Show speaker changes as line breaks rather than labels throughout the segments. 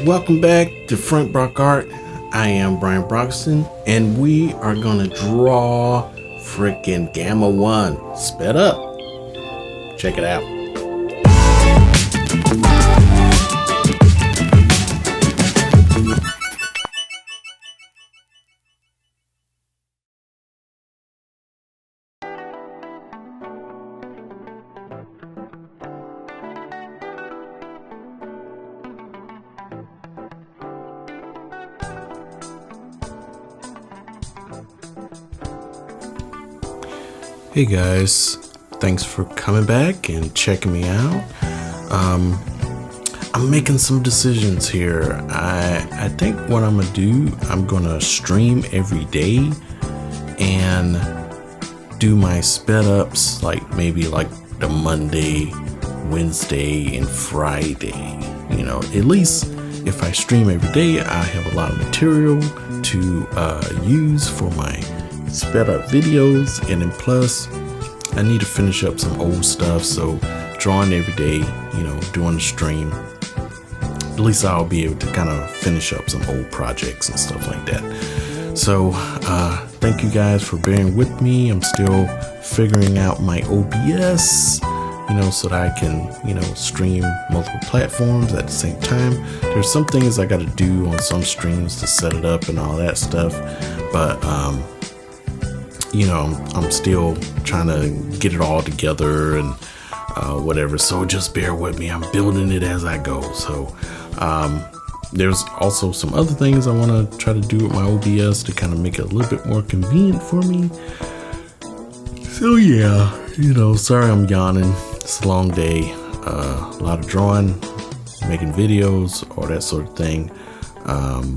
Welcome back to Front Brock Art. I am BrianFBroxton, and we are gonna draw freaking Gamma 1 sped up. Check it out. Hey guys, thanks for coming back and checking me out. I'm making some decisions here. I think what I'm gonna do, I'm gonna stream every day and do my sped ups maybe like the Monday, Wednesday, and Friday. You know, at least if I stream every day, I have a lot of material to use for my sped up videos, and then plus I need to finish up some old stuff, so drawing every day, you know, doing the stream, at least I'll be able to kind of finish up some old projects and stuff like that. So thank you guys for bearing with me. I'm still figuring out my OBS, you know, so that I can, you know, stream multiple platforms at the same time. There's some things I got to do on some streams to set it up and all that stuff, but you know, I'm still trying to get it all together and whatever, so just bear with me. I'm building it as I go. So there's also some other things I want to try to do with my OBS to kind of make it a little bit more convenient for me. So yeah, you know, sorry I'm yawning. It's a long day, a lot of drawing, making videos, all that sort of thing.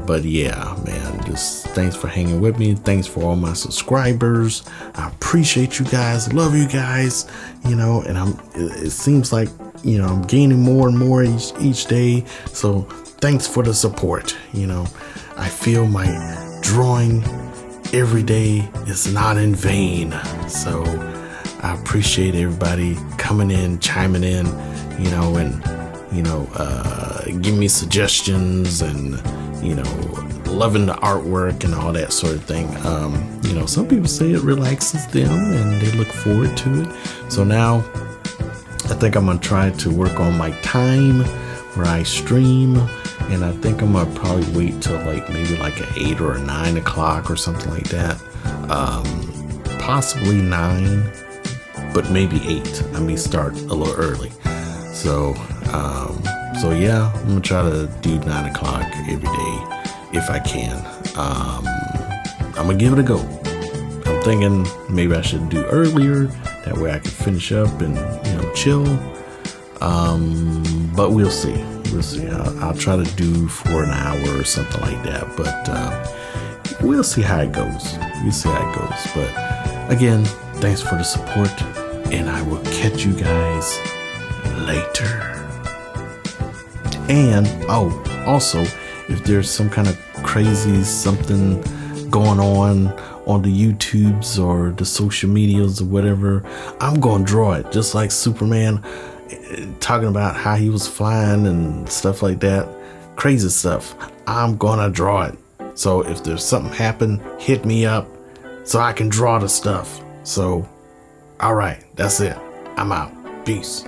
But yeah, man, just thanks for hanging with me. Thanks for all my subscribers. I appreciate you guys. Love you guys. You know, and it seems like, you know, I'm gaining more and more each day. So thanks for the support. You know, I feel my drawing every day is not in vain. So I appreciate everybody coming in, chiming in, you know, and you know, give me suggestions and, you know, loving the artwork and all that sort of thing. You know, some people say it relaxes them and they look forward to it. So now I think I'm gonna try to work on my time where I stream, and I think I'm gonna probably wait till maybe an 8 or a 9 o'clock or something like that. Possibly 9, but maybe 8. I may start a little early. So yeah, I'm gonna try to do 9 o'clock every day if I can. I'm gonna give it a go. I'm thinking maybe I should do earlier, that way I can finish up and, you know, chill. But we'll see. I'll try to do for an hour or something like that, but we'll see how it goes. But again, thanks for the support, and I will catch you guys later. And also, if there's some kind of crazy something going on the YouTubes or the social medias or whatever, I'm gonna draw it, just like Superman talking about how he was flying and stuff like that, crazy stuff. I'm gonna draw it. So if there's something happen, hit me up so I can draw the stuff. So all right, that's it. I'm out. Peace.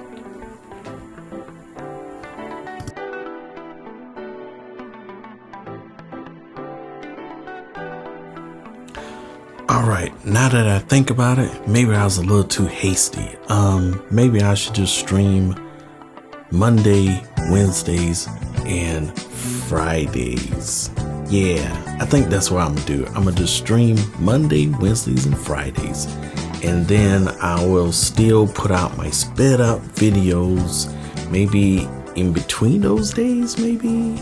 All right, now that I think about it, maybe I was a little too hasty. Maybe I should just stream Monday, Wednesdays, and Fridays. Yeah, I think that's what I'm gonna do. I'm gonna just stream Monday, Wednesdays, and Fridays. And then I will still put out my sped up videos, maybe in between those days, maybe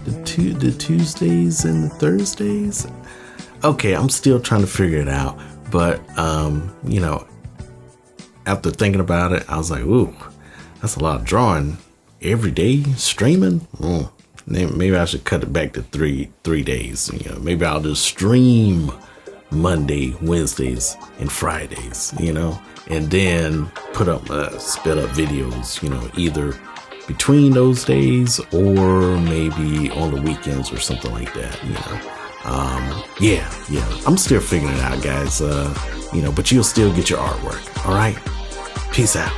the Tuesdays and the Thursdays. Okay, I'm still trying to figure it out, but you know, after thinking about it, I was like, ooh, that's a lot of drawing every day, streaming. Maybe I should cut it back to three days. You know, maybe I'll just stream Monday, Wednesdays, and Fridays, you know, and then put up sped up videos, you know, either between those days, or maybe on the weekends or something like that, yeah, I'm still figuring it out, guys, but you'll still get your artwork. All right, peace out.